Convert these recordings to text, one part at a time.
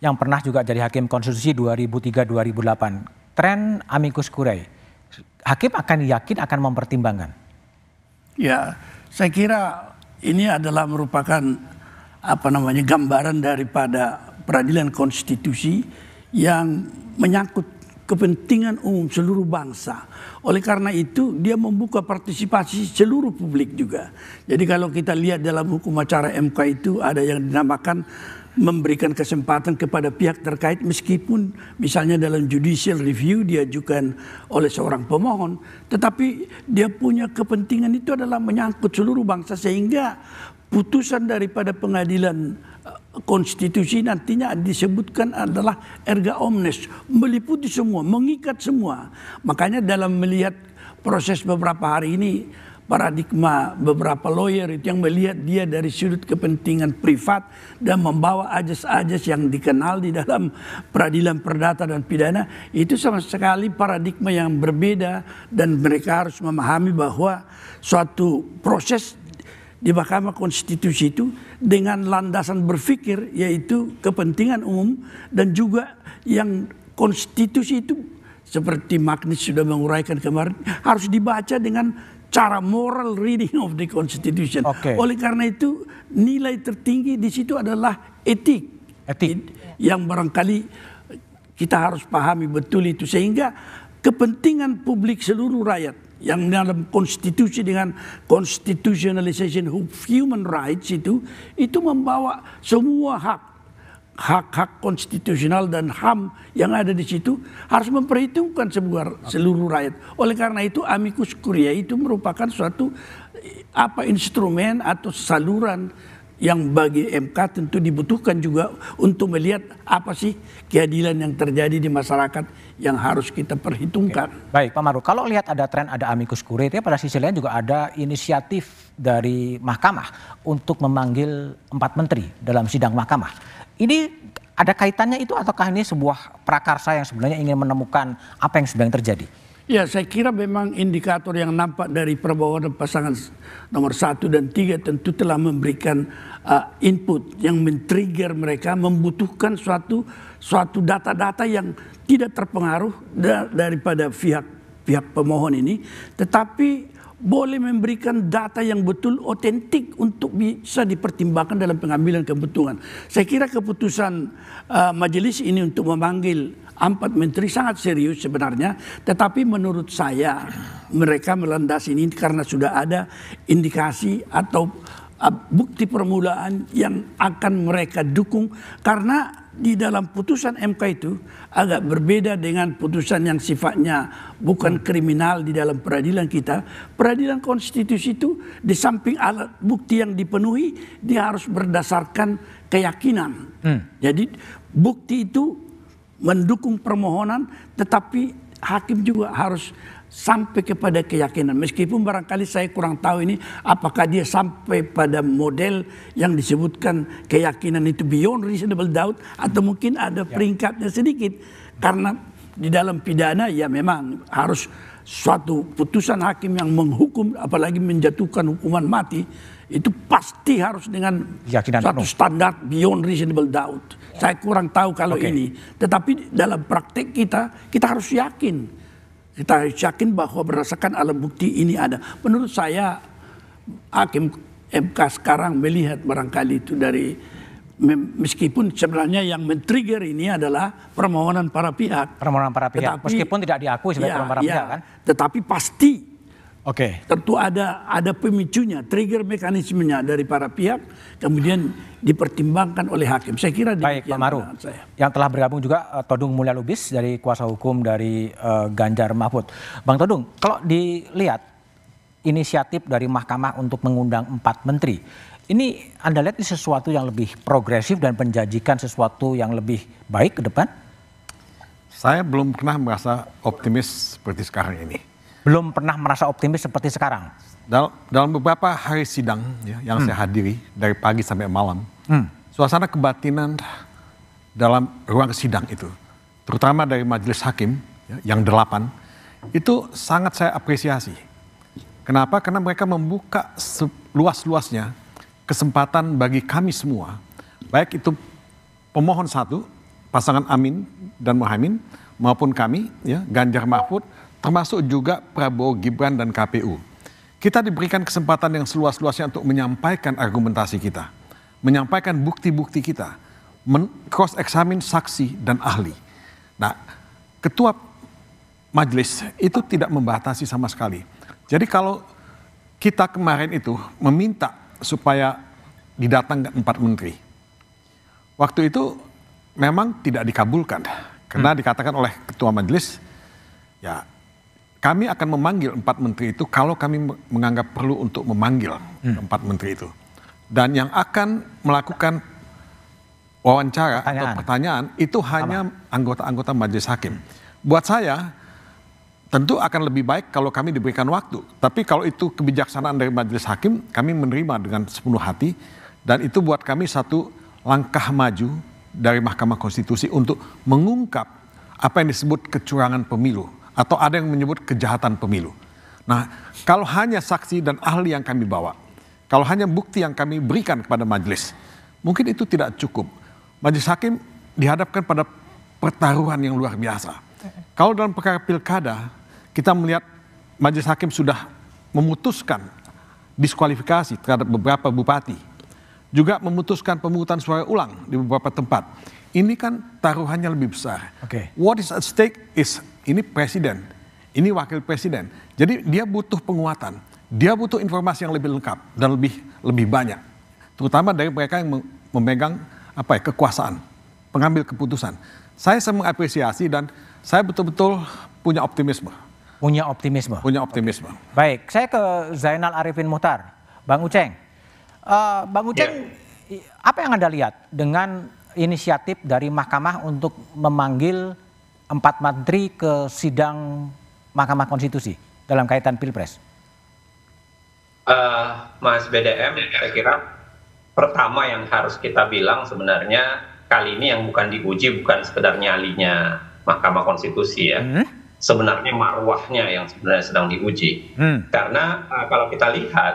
yang pernah juga jadi hakim konstitusi 2003-2008. Tren amicus curiae, hakim akan yakin akan mempertimbangkan. Ya, saya kira ini adalah merupakan gambaran daripada peradilan konstitusi yang menyangkut kepentingan umum seluruh bangsa. Oleh karena itu dia membuka partisipasi seluruh publik juga. Jadi kalau kita lihat dalam hukum acara MK itu ada yang dinamakan memberikan kesempatan kepada pihak terkait meskipun misalnya dalam judicial review diajukan oleh seorang pemohon, tetapi dia punya kepentingan itu adalah menyangkut seluruh bangsa sehingga putusan daripada pengadilan konstitusi nantinya disebutkan adalah erga omnes, meliputi semua, mengikat semua. Makanya dalam melihat proses beberapa hari ini, paradigma beberapa lawyer itu yang melihat dia dari sudut kepentingan privat dan membawa ajas-ajas yang dikenal di dalam peradilan perdata dan pidana, itu sama sekali paradigma yang berbeda dan mereka harus memahami bahwa suatu proses di Mahkamah Konstitusi itu dengan landasan berpikir yaitu kepentingan umum dan juga yang konstitusi itu seperti Magnus sudah menguraikan kemarin harus dibaca dengan cara moral reading of the Constitution. Oleh karena itu nilai tertinggi di situ adalah etik. Yang barangkali kita harus pahami betul itu sehingga kepentingan publik seluruh rakyat yang dalam konstitusi dengan constitutionalization of human rights itu membawa semua hak konstitusional dan HAM yang ada di situ harus memperhitungkan seluruh rakyat. Oleh karena itu amicus curiae itu merupakan suatu instrumen atau saluran yang bagi MK tentu dibutuhkan juga untuk melihat apa sih keadilan yang terjadi di masyarakat yang harus kita perhitungkan. Baik Pak Maruf, kalau lihat ada tren ada amicus curiae, pada sisi lain juga ada inisiatif dari mahkamah untuk memanggil 4 menteri dalam sidang mahkamah. Ini ada kaitannya itu ataukah ini sebuah prakarsa yang sebenarnya ingin menemukan apa yang sedang terjadi? Ya, saya kira memang indikator yang nampak dari permohonan pasangan nomor 1 dan 3 tentu telah memberikan input yang men-trigger mereka membutuhkan suatu data-data yang tidak terpengaruh daripada pihak pemohon ini, tetapi boleh memberikan data yang betul otentik untuk bisa dipertimbangkan dalam pengambilan keputusan. Saya kira keputusan majelis ini untuk memanggil 4 menteri sangat serius sebenarnya, tetapi menurut saya mereka melandasi ini karena sudah ada indikasi atau bukti permulaan yang akan mereka dukung, karena di dalam putusan MK itu agak berbeda dengan putusan yang sifatnya bukan kriminal di dalam peradilan kita. Peradilan konstitusi itu di samping alat bukti yang dipenuhi, dia harus berdasarkan keyakinan. Jadi bukti itu mendukung permohonan, tetapi hakim juga harus sampai kepada keyakinan. Meskipun barangkali saya kurang tahu ini apakah dia sampai pada model yang disebutkan keyakinan itu beyond reasonable doubt atau mungkin ada peringkatnya sedikit. Karena di dalam pidana ya memang harus suatu putusan hakim yang menghukum apalagi menjatuhkan hukuman mati itu pasti harus dengan suatu standar beyond reasonable doubt. Saya kurang tahu kalau ini. Tetapi dalam praktek kita harus yakin. Kita harus yakin bahwa berdasarkan alat bukti ini ada. Menurut saya hakim MK sekarang melihat barangkali itu dari meskipun sebenarnya yang men-trigger ini adalah permohonan para pihak. Permohonan para pihak, tetapi, meskipun tidak diakui sebagai permohonan para pihak kan. Tetapi pasti tentu ada pemicunya, trigger mekanismenya dari para pihak, kemudian dipertimbangkan oleh hakim. Saya kira baik Pak Maruf, yang telah bergabung juga Todung Mulya Lubis dari kuasa hukum dari Ganjar Mahfud. Bang Todung, kalau dilihat inisiatif dari mahkamah untuk mengundang 4 menteri, ini Anda lihat ini sesuatu yang lebih progresif dan menjanjikan sesuatu yang lebih baik ke depan? Saya belum pernah merasa optimis seperti sekarang ini. Belum pernah merasa optimis seperti sekarang? Dalam beberapa hari sidang yang saya hadiri dari pagi sampai malam, suasana kebatinan dalam ruang sidang itu, terutama dari majelis hakim yang 8, itu sangat saya apresiasi. Kenapa? Karena mereka membuka luas-luasnya kesempatan bagi kami semua, baik itu pemohon 1 pasangan Amin dan Muhaimin maupun kami, ya, Ganjar Mahfud, termasuk juga Prabowo Gibran dan KPU. Kita diberikan kesempatan yang seluas-luasnya untuk menyampaikan argumentasi kita, menyampaikan bukti-bukti kita, cross examine saksi dan ahli. Nah, ketua majelis itu tidak membatasi sama sekali. Jadi kalau kita kemarin itu meminta supaya didatangkan 4 menteri, waktu itu memang tidak dikabulkan karena dikatakan oleh ketua majelis, ya kami akan memanggil 4 menteri itu kalau kami menganggap perlu untuk memanggil 4 menteri itu. Dan yang akan melakukan wawancara atau pertanyaan itu hanya anggota-anggota majelis hakim. Buat saya tentu akan lebih baik kalau kami diberikan waktu. Tapi kalau itu kebijaksanaan dari majelis hakim, kami menerima dengan sepenuh hati. Dan itu buat kami satu langkah maju dari Mahkamah Konstitusi untuk mengungkap apa yang disebut kecurangan pemilu. Atau ada yang menyebut kejahatan pemilu. Nah, kalau hanya saksi dan ahli yang kami bawa, kalau hanya bukti yang kami berikan kepada majelis, mungkin itu tidak cukup. Majelis hakim dihadapkan pada pertaruhan yang luar biasa. Kalau dalam perkara pilkada, kita melihat majelis hakim sudah memutuskan diskualifikasi terhadap beberapa bupati, juga memutuskan pemungutan suara ulang di beberapa tempat. Ini kan taruhannya lebih besar. What is at stake is ini presiden, ini wakil presiden. Jadi dia butuh penguatan, dia butuh informasi yang lebih lengkap dan lebih banyak, terutama dari mereka yang memegang kekuasaan, pengambil keputusan. Saya mengapresiasi dan saya betul-betul punya optimisme. Punya optimisme. Baik, saya ke Zainal Arifin Muhtar, Bang Uceng. Bang Uceng, apa yang Anda lihat dengan inisiatif dari Mahkamah untuk memanggil 4 menteri ke sidang Mahkamah Konstitusi dalam kaitan Pilpres? Mas BDM, saya kira pertama yang harus kita bilang sebenarnya kali ini yang bukan diuji bukan sekedar nyalinya Mahkamah Konstitusi ya. Sebenarnya marwahnya yang sebenarnya sedang diuji. Karena kalau kita lihat,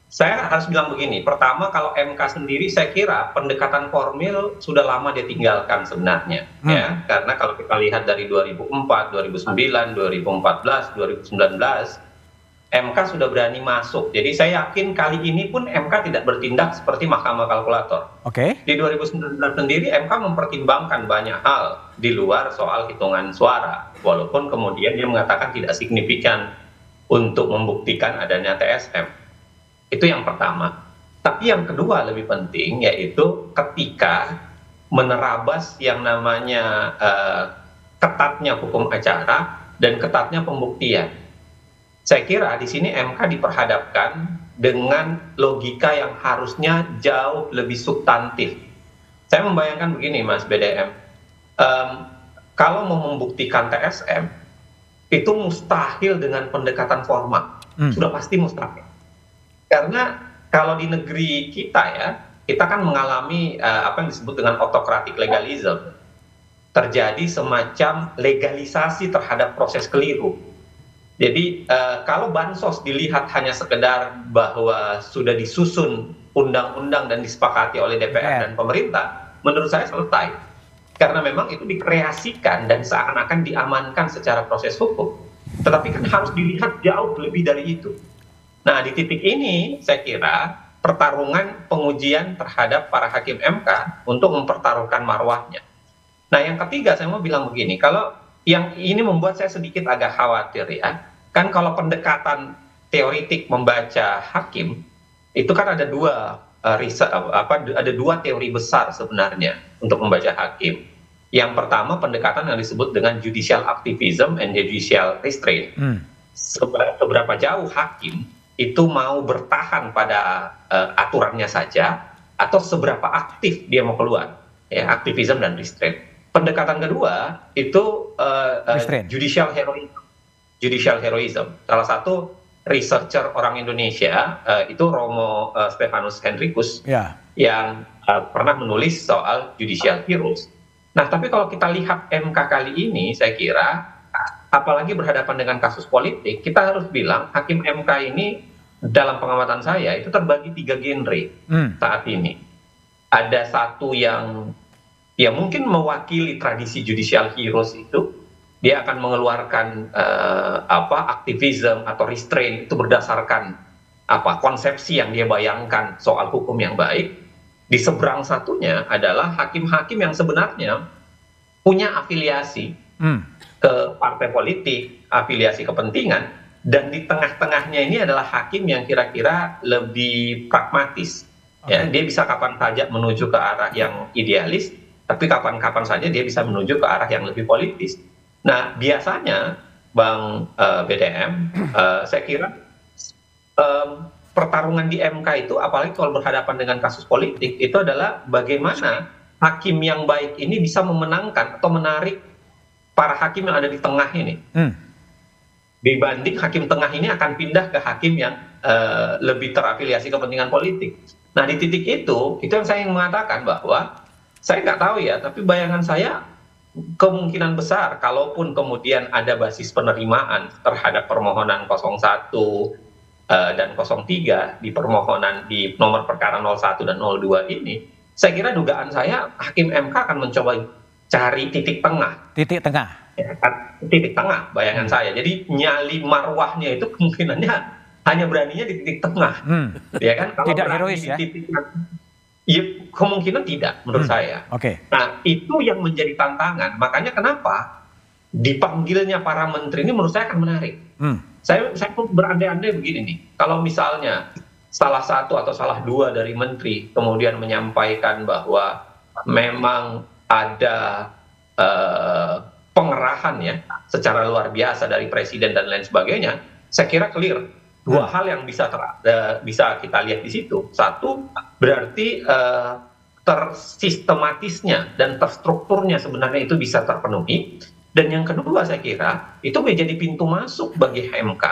saya harus bilang begini, pertama kalau MK sendiri saya kira pendekatan formil sudah lama dia tinggalkan sebenarnya. Ya, karena kalau kita lihat dari 2004, 2009, 2014, 2019, MK sudah berani masuk. Jadi saya yakin kali ini pun MK tidak bertindak seperti Mahkamah Kalkulator. Di 2019 sendiri MK mempertimbangkan banyak hal di luar soal hitungan suara. Walaupun kemudian dia mengatakan tidak signifikan untuk membuktikan adanya TSM. Itu yang pertama. Tapi yang kedua lebih penting yaitu ketika menerabas yang namanya ketatnya hukum acara dan ketatnya pembuktian. Saya kira di sini MK diperhadapkan dengan logika yang harusnya jauh lebih substantif. Saya membayangkan begini Mas BDM, kalau mau membuktikan TSM itu mustahil dengan pendekatan formal, sudah pasti mustahil. Karena kalau di negeri kita ya, kita kan mengalami apa yang disebut dengan autocratic legalism. Terjadi semacam legalisasi terhadap proses keliru. Jadi kalau bansos dilihat hanya sekedar bahwa sudah disusun undang-undang dan disepakati oleh DPR dan pemerintah, menurut saya selesai. Karena memang itu dikreasikan dan seakan-akan diamankan secara proses hukum. Tetapi kan harus dilihat jauh lebih dari itu. Nah, di titik ini saya kira pertarungan pengujian terhadap para hakim MK untuk mempertaruhkan marwahnya. Nah, yang ketiga saya mau bilang begini, kalau yang ini membuat saya sedikit agak khawatir ya. Kan kalau pendekatan teoritik membaca hakim itu kan ada ada dua teori besar sebenarnya untuk membaca hakim. Yang pertama pendekatan yang disebut dengan judicial activism and judicial restraint. Seberapa jauh hakim itu mau bertahan pada aturannya saja atau seberapa aktif dia mau keluar, ya, aktivism dan restraint. Pendekatan kedua itu judicial heroism. Salah satu researcher orang Indonesia itu Romo Stefanus Henricus yang pernah menulis soal judicial heroes. Nah, tapi kalau kita lihat MK kali ini, saya kira apalagi berhadapan dengan kasus politik, kita harus bilang hakim MK ini dalam pengamatan saya itu terbagi 3 genre saat ini. Ada satu yang ya mungkin mewakili tradisi judicial heroes itu, dia akan mengeluarkan aktivism atau restraint itu berdasarkan konsepsi yang dia bayangkan soal hukum yang baik. Di seberang satunya adalah hakim-hakim yang sebenarnya punya afiliasi ke partai politik, afiliasi kepentingan, dan di tengah-tengahnya ini adalah hakim yang kira-kira lebih pragmatis. Ya, dia bisa kapan saja menuju ke arah yang idealis, tapi kapan-kapan saja dia bisa menuju ke arah yang lebih politis. Nah, biasanya Bang BDM, saya kira pertarungan di MK itu, apalagi kalau berhadapan dengan kasus politik, itu adalah bagaimana hakim yang baik ini bisa memenangkan atau menarik para hakim yang ada di tengah ini. Dibanding hakim tengah ini akan pindah ke hakim yang lebih terafiliasi kepentingan politik. Nah, di titik itu yang saya ingin mengatakan bahwa saya nggak tahu ya, tapi bayangan saya kemungkinan besar kalaupun kemudian ada basis penerimaan terhadap permohonan 01 dan 03 di permohonan di nomor perkara 01 dan 02 ini, saya kira dugaan saya hakim MK akan mencoba cari titik tengah. Titik tengah. Ya, titik tengah bayangan saya. Jadi nyali marwahnya itu kemungkinannya hanya beraninya di titik tengah. Ya kan? Kalau tidak herois ya? Ya, kemungkinan tidak menurut saya. Nah, itu yang menjadi tantangan. Makanya kenapa dipanggilnya para menteri ini menurut saya akan menarik. Saya berandai-andai begini nih. Kalau misalnya salah satu atau salah dua dari menteri kemudian menyampaikan bahwa memang ada pengerahan ya secara luar biasa dari presiden dan lain sebagainya, saya kira clear. Dua hal yang bisa kita lihat di situ. Satu, berarti tersistematisnya dan terstrukturnya sebenarnya itu bisa terpenuhi. Dan yang kedua saya kira itu menjadi pintu masuk bagi MK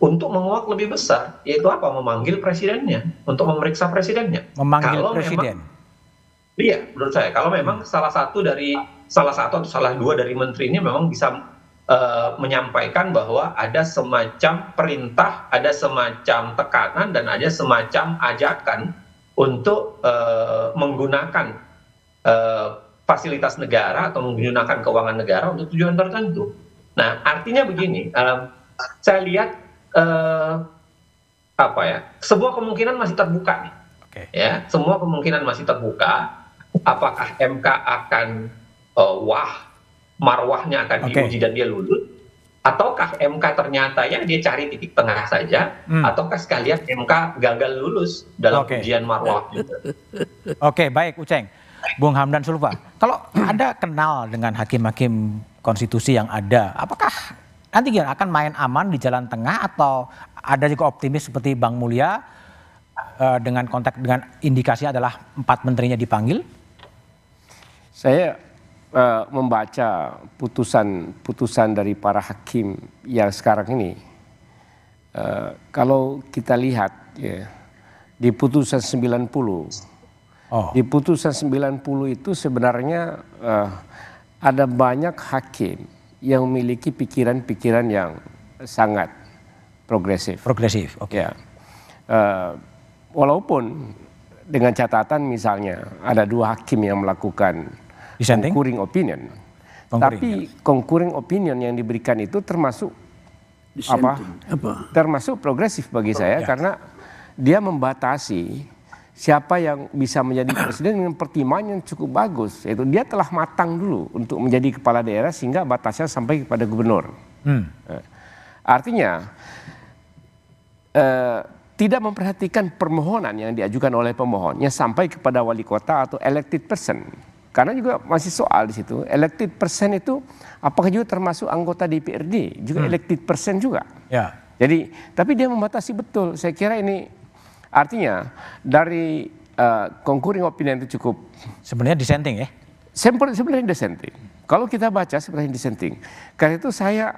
untuk menguak lebih besar, yaitu apa? Memanggil presidennya, untuk memeriksa presidennya. Memanggil presiden. Iya, menurut saya kalau memang salah satu atau salah dua dari menteri ini memang bisa menyampaikan bahwa ada semacam perintah, ada semacam tekanan, dan ada semacam ajakan untuk menggunakan fasilitas negara atau menggunakan keuangan negara untuk tujuan tertentu. Nah, artinya begini, saya lihat sebuah kemungkinan masih terbuka nih. Ya, semua kemungkinan masih terbuka. Apakah MK akan marwahnya akan diuji dan dia lulus, ataukah MK ternyata ya dia cari titik tengah saja, ataukah sekalian MK gagal lulus dalam ujian marwah. Oke, baik Uceng. Bung Hamdan Zulfa, kalau Anda kenal dengan hakim-hakim konstitusi yang ada, apakah nanti akan main aman di jalan tengah, atau ada juga optimis seperti Bang Mulya dengan konteks dengan indikasi adalah 4 menterinya dipanggil? Saya membaca putusan dari para hakim yang sekarang ini, kalau kita lihat ya, di putusan 90, di putusan 90 itu sebenarnya ada banyak hakim yang memiliki pikiran-pikiran yang sangat progresif. Ya. Walaupun dengan catatan misalnya ada 2 hakim yang melakukan concurring opinion. Tapi concurring opinion yang diberikan itu termasuk termasuk progresif bagi saya, karena dia membatasi siapa yang bisa menjadi presiden dengan pertimbangan yang cukup bagus, yaitu dia telah matang dulu untuk menjadi kepala daerah sehingga batasnya sampai kepada gubernur. Artinya tidak memperhatikan permohonan yang diajukan oleh pemohonnya sampai kepada wali kota atau elected person. Karena juga masih soal di situ, elected person itu apakah juga termasuk anggota DPRD, juga elected person juga. Ya. Jadi, tapi dia membatasi betul. Saya kira ini artinya dari concurring opinion itu cukup. Sebenarnya dissenting ya? Sebenarnya dissenting. Kalau kita baca sebenarnya dissenting. Karena itu saya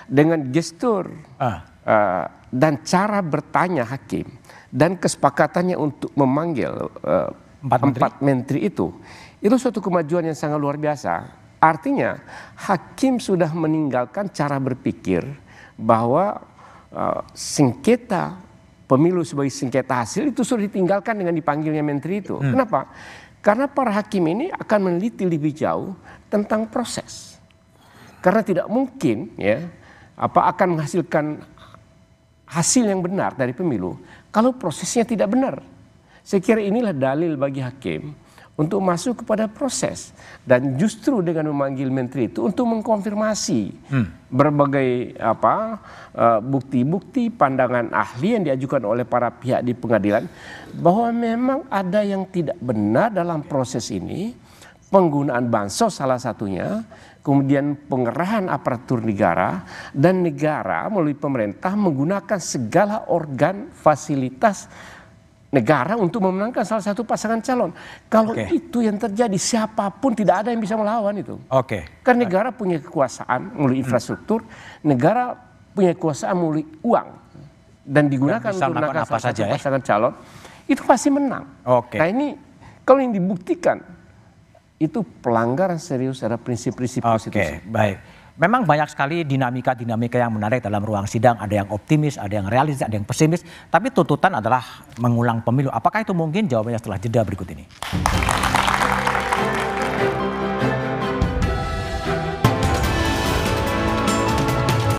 dengan gestur dan cara bertanya hakim dan kesepakatannya untuk memanggil 4 menteri itu suatu kemajuan yang sangat luar biasa. Artinya hakim sudah meninggalkan cara berpikir bahwa sengketa pemilu sebagai sengketa hasil itu sudah ditinggalkan dengan dipanggilnya menteri itu. Kenapa? Karena para hakim ini akan meneliti lebih jauh tentang proses. Karena tidak mungkin ya akan menghasilkan hasil yang benar dari pemilu kalau prosesnya tidak benar. Saya kira inilah dalil bagi hakim untuk masuk kepada proses, dan justru dengan memanggil menteri itu untuk mengkonfirmasi berbagai bukti-bukti, pandangan ahli yang diajukan oleh para pihak di pengadilan bahwa memang ada yang tidak benar dalam proses ini, penggunaan bansos salah satunya, kemudian pengerahan aparatur negara, dan negara melalui pemerintah menggunakan segala organ fasilitas negara untuk memenangkan salah satu pasangan calon. Kalau itu yang terjadi, siapapun tidak ada yang bisa melawan itu. Kan negara punya kekuasaan melalui infrastruktur, negara punya kekuasaan melalui uang, dan digunakan untuk memenangkan salah satu pasangan calon, itu pasti menang. Nah ini kalau yang dibuktikan itu pelanggaran serius terhadap prinsip-prinsip konstitusi. Baik. Memang banyak sekali dinamika-dinamika yang menarik dalam ruang sidang. Ada yang optimis, ada yang realistis, ada yang pesimis. Tapi tuntutan adalah mengulang pemilu. Apakah itu mungkin? Jawabannya setelah jeda berikut ini.